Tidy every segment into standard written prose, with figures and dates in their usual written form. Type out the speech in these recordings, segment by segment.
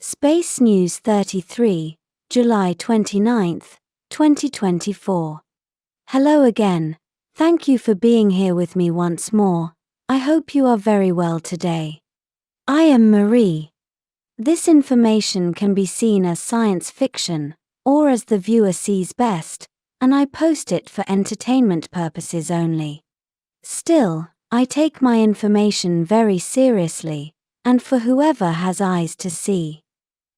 Space News 33, July 29, 2024. Hello again. Thank you for being here with me once more. I hope you are very well today. I am Marie. This information can be seen as science fiction, or as the viewer sees best, and I post it for entertainment purposes only. Still, I take my information very seriously, and for whoever has eyes to see.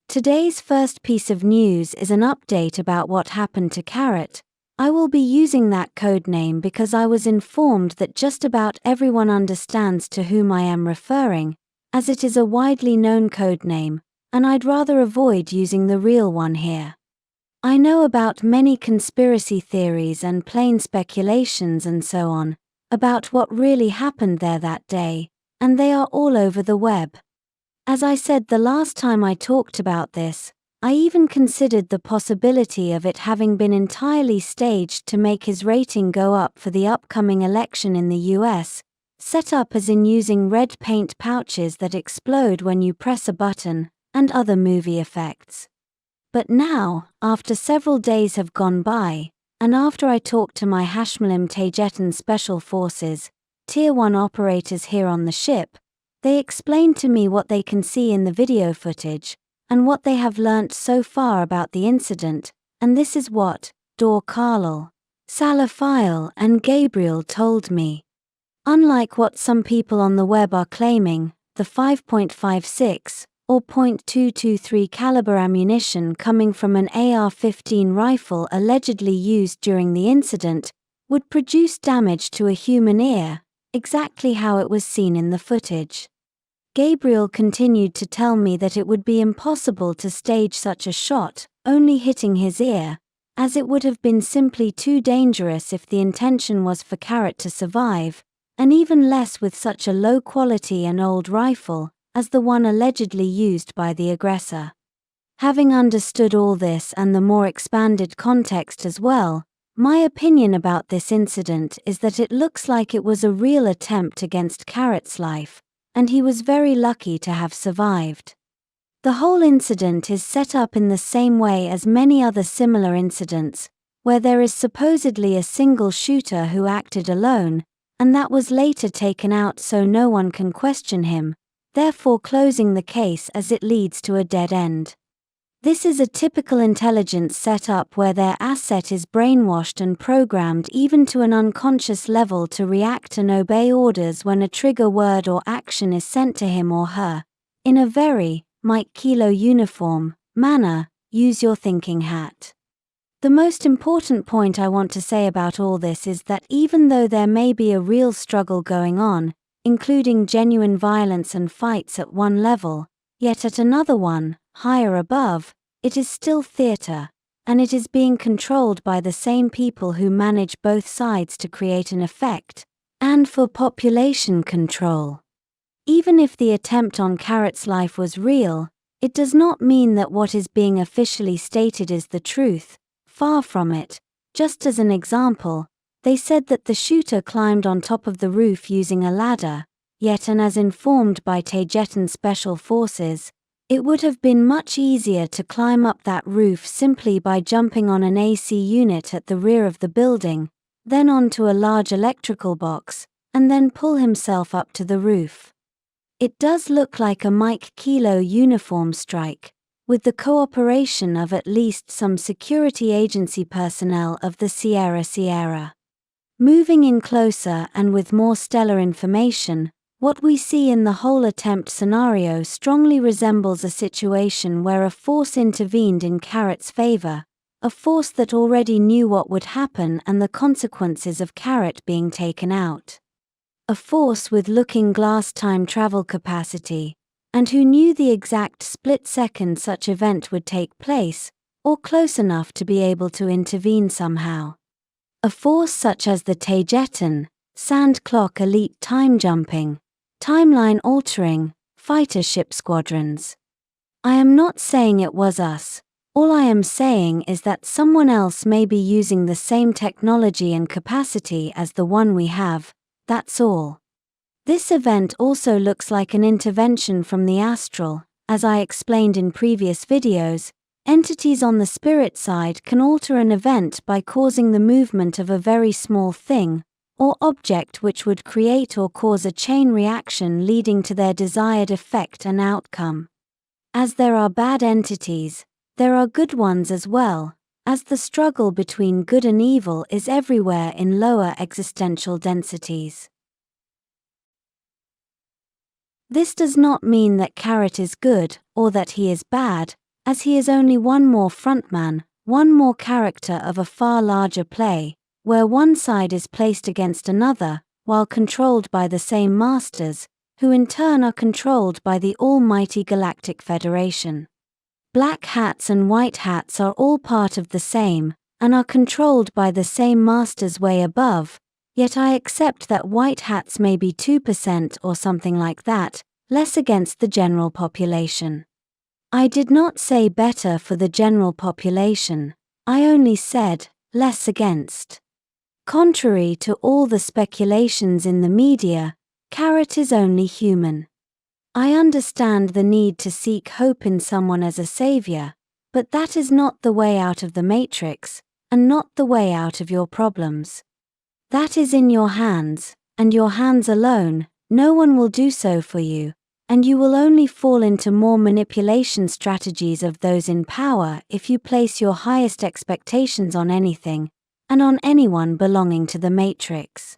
Today's first piece of news is an update about what happened to Carrot. I will be using that codename because I was informed that just about everyone understands to whom I am referring, as it is a widely known codename, and I'd rather avoid using the real one here. I know about many conspiracy theories and plain speculations and so on, about what really happened there that day, and they are all over the web. As I said the last time I talked about this, I even considered the possibility of it having been entirely staged to make his rating go up for the upcoming election in the US, set up as in using red paint pouches that explode when you press a button, and other movie effects. But now, after several days have gone by, and after I talked to my Alenym Taygeta Special Forces, Tier 1 operators here on the ship, they explained to me what they can see in the video footage, and what they have learnt so far about the incident, and this is what Kaal'el, Sadicleya and Gabriel told me. Unlike what some people on the web are claiming, the 5.56 or .223 caliber ammunition coming from an AR-15 rifle allegedly used during the incident would produce damage to a human ear, exactly how it was seen in the footage. Gabriel continued to tell me that it would be impossible to stage such a shot, only hitting his ear, as it would have been simply too dangerous if the intention was for Carrot to survive, and even less with such a low quality and old rifle, as the one allegedly used by the aggressor. Having understood all this and the more expanded context as well, my opinion about this incident is that it looks like it was a real attempt against Carrot's life, and he was very lucky to have survived. The whole incident is set up in the same way as many other similar incidents, where there is supposedly a single shooter who acted alone, and that was later taken out so no one can question him, therefore closing the case as it leads to a dead end. This is a typical intelligence setup where their asset is brainwashed and programmed even to an unconscious level to react and obey orders when a trigger word or action is sent to him or her, in a very, Mike Kilo uniform, manner. Use your thinking hat. The most important point I want to say about all this is that even though there may be a real struggle going on, including genuine violence and fights at one level, yet at another one, higher above, it is still theater, and it is being controlled by the same people who manage both sides to create an effect, and for population control. Even if the attempt on Carrot's life was real, it does not mean that what is being officially stated is the truth, far from it. Just as an example, they said that the shooter climbed on top of the roof using a ladder, yet and as informed by Taygeta Special Forces, it would have been much easier to climb up that roof simply by jumping on an AC unit at the rear of the building, then onto a large electrical box, and then pull himself up to the roof. It does look like a Mike Kilo uniform strike, with the cooperation of at least some security agency personnel of the Sierra. Moving in closer and with more stellar information, what we see in the whole attempt scenario strongly resembles a situation where a force intervened in Carrot's favor, a force that already knew what would happen and the consequences of Carrot being taken out. A force with looking-glass time travel capacity, and who knew the exact split second such event would take place, or close enough to be able to intervene somehow. A force such as the Taygeta, Sand Clock elite time-jumping, timeline-altering, fighter ship squadrons. I am not saying it was us. All I am saying is that someone else may be using the same technology and capacity as the one we have, that's all. This event also looks like an intervention from the astral, As I explained in previous videos, entities on the spirit side can alter an event by causing the movement of a very small thing or object which would create or cause a chain reaction leading to their desired effect and outcome. As there are bad entities, there are good ones as well, as the struggle between good and evil is everywhere in lower existential densities. This does not mean that Carrot is good, or that he is bad, as he is only one more frontman, one more character of a far larger play, where one side is placed against another, while controlled by the same masters, who in turn are controlled by the almighty Galactic Federation. Black hats and white hats are all part of the same, and are controlled by the same masters way above, yet I accept that white hats may be 2% or something like that, less against the general population. I did not say better for the general population, I only said, less against. Contrary to all the speculations in the media, Carrot is only human. I understand the need to seek hope in someone as a savior, but that is not the way out of the matrix, and not the way out of your problems. That is in your hands, and your hands alone. No one will do so for you, and you will only fall into more manipulation strategies of those in power if you place your highest expectations on anything, and on anyone belonging to the matrix.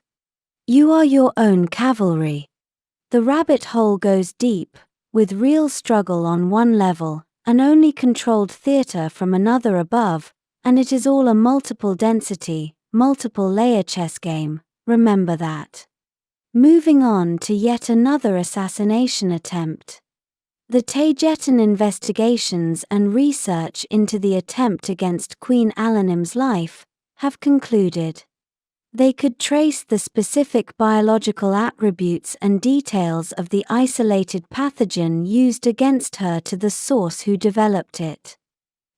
You are your own cavalry. The rabbit hole goes deep, with real struggle on one level, and only controlled theater from another above, and it is all a multiple density, multiple layer chess game, remember that. Moving on to yet another assassination attempt. The Taygetan investigations and research into the attempt against Queen Alenym's life have concluded. They could trace the specific biological attributes and details of the isolated pathogen used against her to the source who developed it.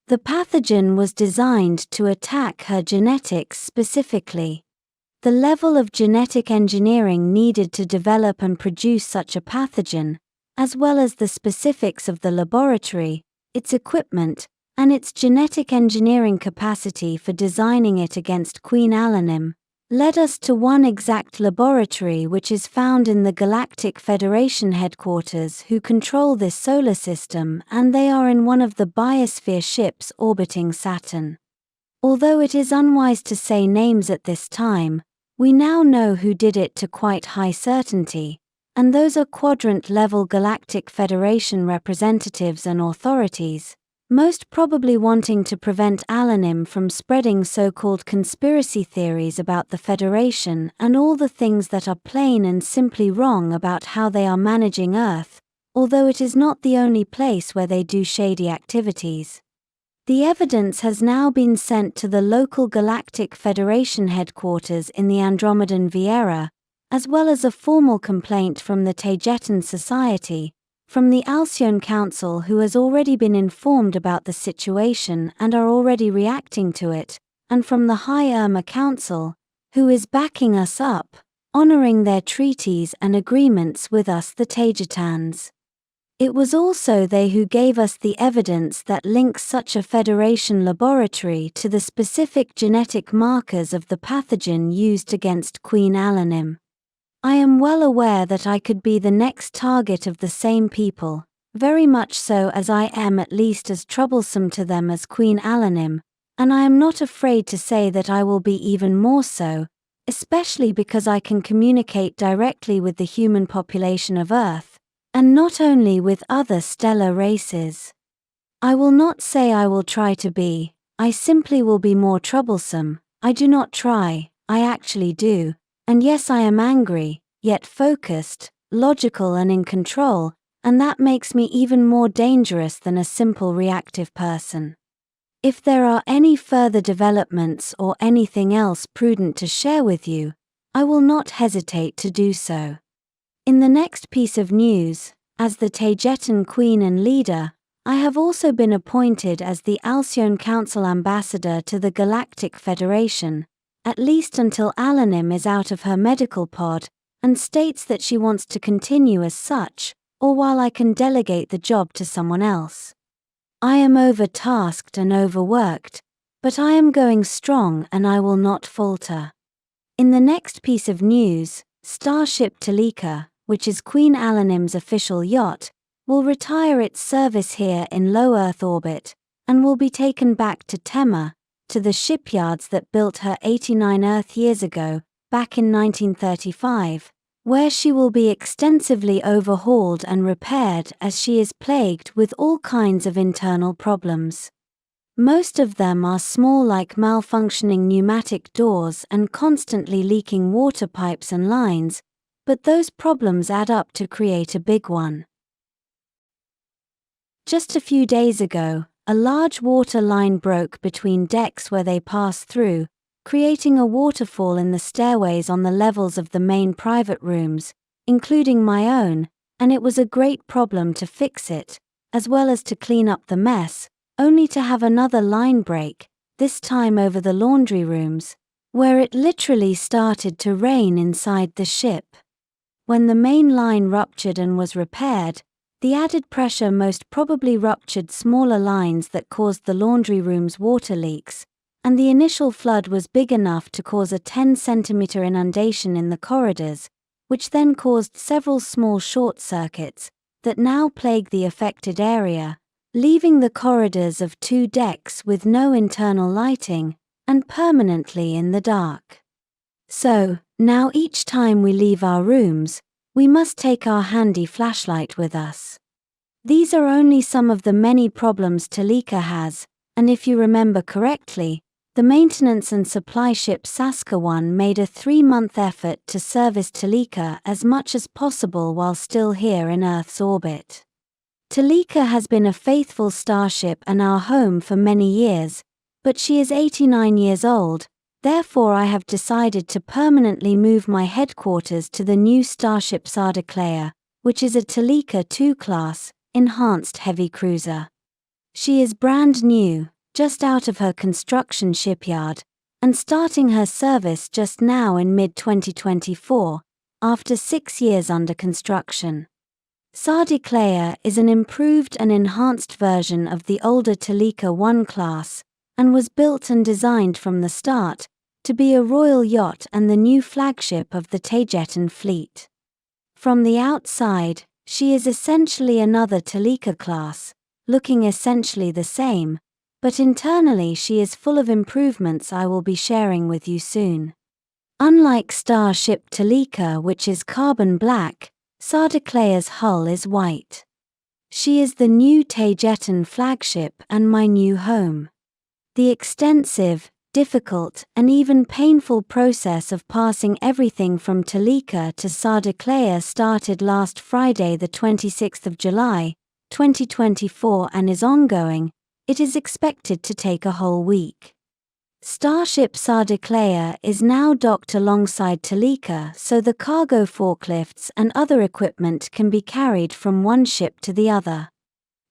The pathogen was designed to attack her genetics specifically. The level of genetic engineering needed to develop and produce such a pathogen, as well as the specifics of the laboratory, its equipment, and its genetic engineering capacity for designing it against Queen Alenym, led us to one exact laboratory which is found in the Galactic Federation headquarters who control this solar system, and they are in one of the biosphere ships orbiting Saturn. Although it is unwise to say names at this time, we now know who did it to quite high certainty, and those are quadrant-level Galactic Federation representatives and authorities, most probably wanting to prevent Alenym from spreading so-called conspiracy theories about the Federation and all the things that are plain and simply wrong about how they are managing Earth, although it is not the only place where they do shady activities. The evidence has now been sent to the local Galactic Federation headquarters in the Andromedan Vieira, as well as a formal complaint from the Taygetan Society, from the Alcyone Council, who has already been informed about the situation and are already reacting to it, and from the High Irma Council, who is backing us up, honoring their treaties and agreements with us the Taygetans. It was also they who gave us the evidence that links such a Federation laboratory to the specific genetic markers of the pathogen used against Queen Alenym. I am well aware that I could be the next target of the same people, very much so, as I am at least as troublesome to them as Queen Alenym, and I am not afraid to say that I will be even more so, especially because I can communicate directly with the human population of Earth, and not only with other stellar races. I will not say I will try to be, I simply will be more troublesome. I do not try, I actually do. And yes, I am angry, yet focused, logical and in control, and that makes me even more dangerous than a simple reactive person. If there are any further developments or anything else prudent to share with you, I will not hesitate to do so. In the next piece of news, as the Taygetan Queen and leader, I have also been appointed as the Alcyone Council ambassador to the Galactic Federation, at least until Alenym is out of her medical pod, and states that she wants to continue as such, or while I can delegate the job to someone else. I am overtasked and overworked, but I am going strong and I will not falter. In the next piece of news, Starship Toleka, which is Queen Alenym's official yacht, will retire its service here in low Earth orbit, and will be taken back to Tema, to the shipyards that built her 89 Earth years ago, back in 1935, where she will be extensively overhauled and repaired as she is plagued with all kinds of internal problems. Most of them are small, like malfunctioning pneumatic doors and constantly leaking water pipes and lines, but those problems add up to create a big one. Just a few days ago, a large water line broke between decks where they pass through, creating a waterfall in the stairways on the levels of the main private rooms, including my own, and it was a great problem to fix it, as well as to clean up the mess, only to have another line break, this time over the laundry rooms, where it literally started to rain inside the ship. When the main line ruptured and was repaired, the added pressure most probably ruptured smaller lines that caused the laundry room's water leaks, and the initial flood was big enough to cause a 10-centimeter inundation in the corridors, which then caused several small short circuits that now plague the affected area, leaving the corridors of 2 decks with no internal lighting, and permanently in the dark. So, now each time we leave our rooms, we must take our handy flashlight with us. These are only some of the many problems Toleka has, and if you remember correctly, the maintenance and supply ship Saskatchewan made a 3-month effort to service Toleka as much as possible while still here in Earth's orbit. Toleka has been a faithful starship and our home for many years, but she is 89 years old. Therefore I have decided to permanently move my headquarters to the new starship Sadicleya, which is a Toleka 2 class, enhanced heavy cruiser. She is brand new, just out of her construction shipyard, and starting her service just now in mid-2024, after 6 years under construction. Sadicleya is an improved and enhanced version of the older Toleka 1 class, and was built and designed from the start to be a royal yacht and the new flagship of the Taygeta fleet. From the outside, she is essentially another Toleka class, looking essentially the same, but internally she is full of improvements I will be sharing with you soon. Unlike Starship Toleka, which is carbon black, Sadicleya's hull is white. She is the new Taygeta flagship and my new home. The extensive, difficult, and even painful process of passing everything from Toleka to Sadicleya started last Friday, the 26th of July, 2024, and is ongoing. It is expected to take a whole week. Starship Sadicleya is now docked alongside Toleka, so the cargo forklifts and other equipment can be carried from one ship to the other.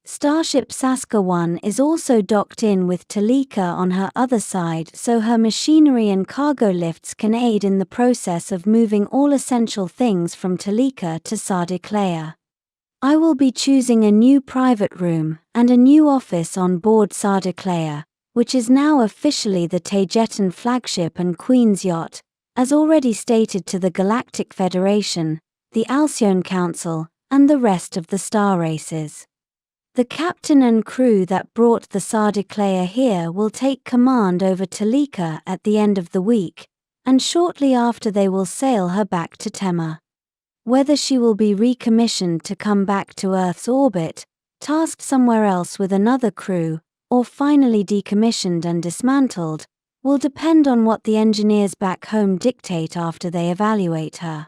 Starship Saskatchewan is also docked in with Toleka on her other side, so her machinery and cargo lifts can aid in the process of moving all essential things from Toleka to Sadicleya. I will be choosing a new private room and a new office on board Sadicleya, which is now officially the Taygeta flagship and Queen's yacht, as already stated to the Galactic Federation, the Alcyone Council, and the rest of the star races. The captain and crew that brought the Sadicleya here will take command over Toleka at the end of the week, and shortly after they will sail her back to Tema. Whether she will be recommissioned to come back to Earth's orbit, tasked somewhere else with another crew, or finally decommissioned and dismantled, will depend on what the engineers back home dictate after they evaluate her.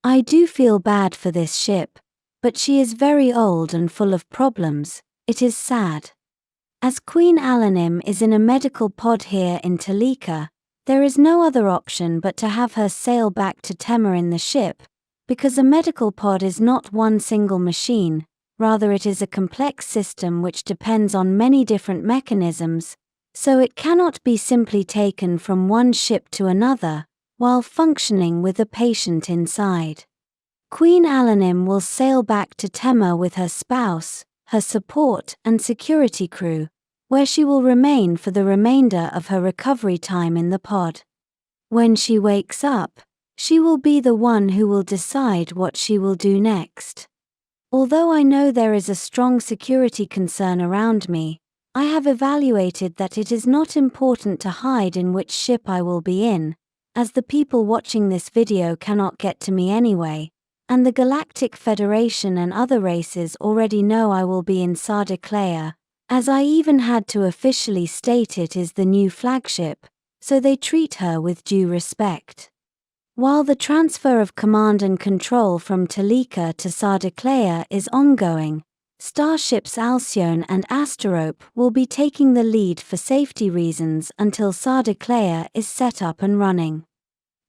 I do feel bad for this ship, but she is very old and full of problems. It is sad. As Queen Alenym is in a medical pod here in Toleka, there is no other option but to have her sail back to Tema in the ship, because a medical pod is not one single machine, rather it is a complex system which depends on many different mechanisms, so it cannot be simply taken from one ship to another, while functioning with a patient inside. Queen Alenym will sail back to Tema with her spouse, her support and security crew, where she will remain for the remainder of her recovery time in the pod. When she wakes up, she will be the one who will decide what she will do next. Although I know there is a strong security concern around me, I have evaluated that it is not important to hide in which ship I will be in, as the people watching this video cannot get to me anyway, and the Galactic Federation and other races already know I will be in Sadicleya, as I even had to officially state it is the new flagship, so they treat her with due respect. While the transfer of command and control from Toleka to Sadicleya is ongoing, starships Alcyone and Asterope will be taking the lead for safety reasons until Sadicleya is set up and running.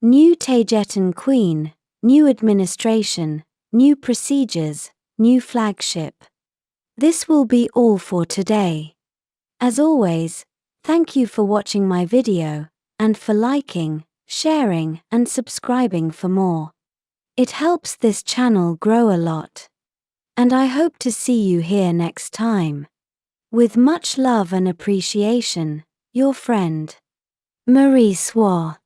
New Taygetan Queen, new administration, new procedures, new flagship. This will be all for today. As always, thank you for watching my video, and for liking, sharing and subscribing for more. It helps this channel grow a lot. And I hope to see you here next time. With much love and appreciation, your friend, Swaruu.